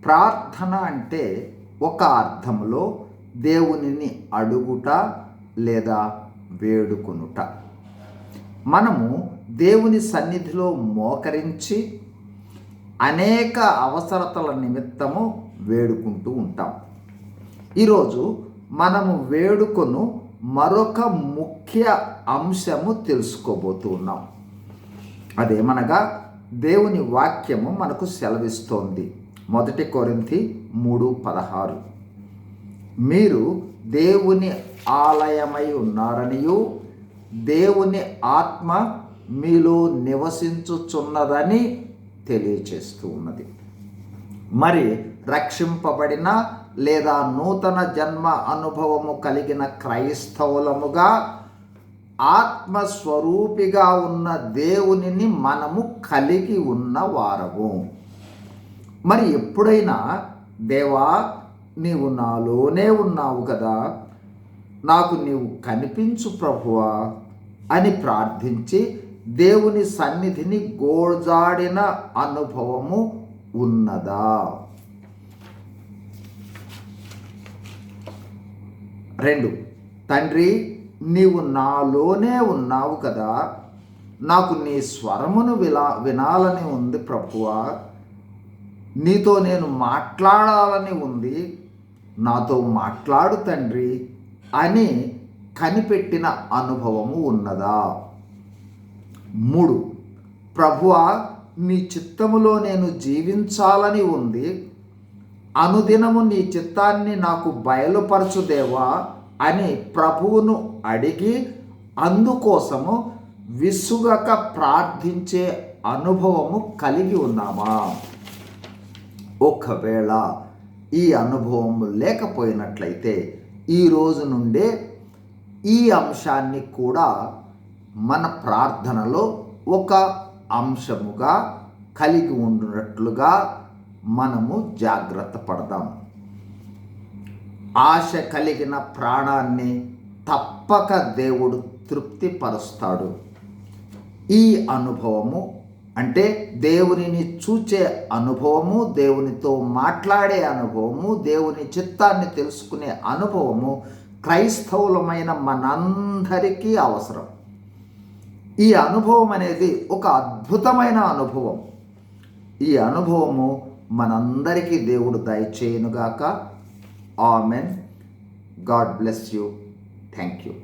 ప్రార్థన అంటే ఒక అర్థంలో దేవునిని అడుగుట లేదా వేడుకొనుట. మనము దేవుని సన్నిధిలో మోకరించి అనేక అవసరతల నిమిత్తము వేడుకుంటూ ఉంటాం. ఈరోజు మనము వేడుకొను మరొక ముఖ్య అంశము తెలుసుకోబోతూ ఉన్నాం. అదేమనగా దేవుని వాక్యము మనకు సెలవిస్తోంది. 1 కొరింథీ 3:16 మీరు దేవుని ఆలయమై ఉన్నారనియు దేవుని ఆత్మ మీలో నివసించుచున్నదని తెలియచేస్తూ ఉన్నది. మరి రక్షింపబడిన లేదా నూతన జన్మ అనుభవము కలిగిన క్రైస్తవులముగా ఆత్మస్వరూపిగా ఉన్న దేవునిని మనము కలిగి ఉన్న వారము. మరి ఎప్పుడైనా దేవా నీవు నాలోనే ఉన్నావు కదా, నాకు నీవు కనిపించు ప్రభువా అని ప్రార్థించి దేవుని సన్నిధిని గోజాడిన అనుభవము ఉన్నదా? 2 తండ్రి నీవు నాలోనే ఉన్నావు కదా, నాకు నీ స్వరమును వినాలని ఉంది ప్రభువా, నీతో నేను మాట్లాడాలని ఉంది, నాతో మాట్లాడు తండ్రి అని కనిపెట్టిన అనుభవము ఉన్నదా? 3 ప్రభువా నీ చిత్తములో నేను జీవించాలని ఉంది, అనుదినము నీ చిత్తాన్ని నాకు బయలుపరచు దేవా అని ప్రభువును అడిగి అందుకోసము విసుగక ప్రార్థించే అనుభవము కలిగి ఉన్నామా? ఒకవేళ ఈ అనుభవం లేకపోయినట్లయితే ఈ రోజు నుండే ఈ అంశాన్ని కూడా మన ప్రార్థనలో ఒక అంశముగా కలిగి ఉన్నట్లుగా మనము జాగ్రత్త పడదాం. ఆశ కలిగిన ప్రాణాన్ని తప్పక దేవుడు తృప్తిపరుస్తాడు. ఈ అనుభవము అంటే దేవునిని చూచే అనుభవము, దేవునితో మాట్లాడే అనుభవము, దేవుని చిత్తాన్ని తెలుసుకునే అనుభవము క్రైస్తవులమైన మనందరికీ అవసరం. ఈ అనుభవం అనేది ఒక అద్భుతమైన అనుభవం. ఈ అనుభవము మనందరికీ దేవుడు దయచేయునుగాక. Amen. God bless you. Thank you.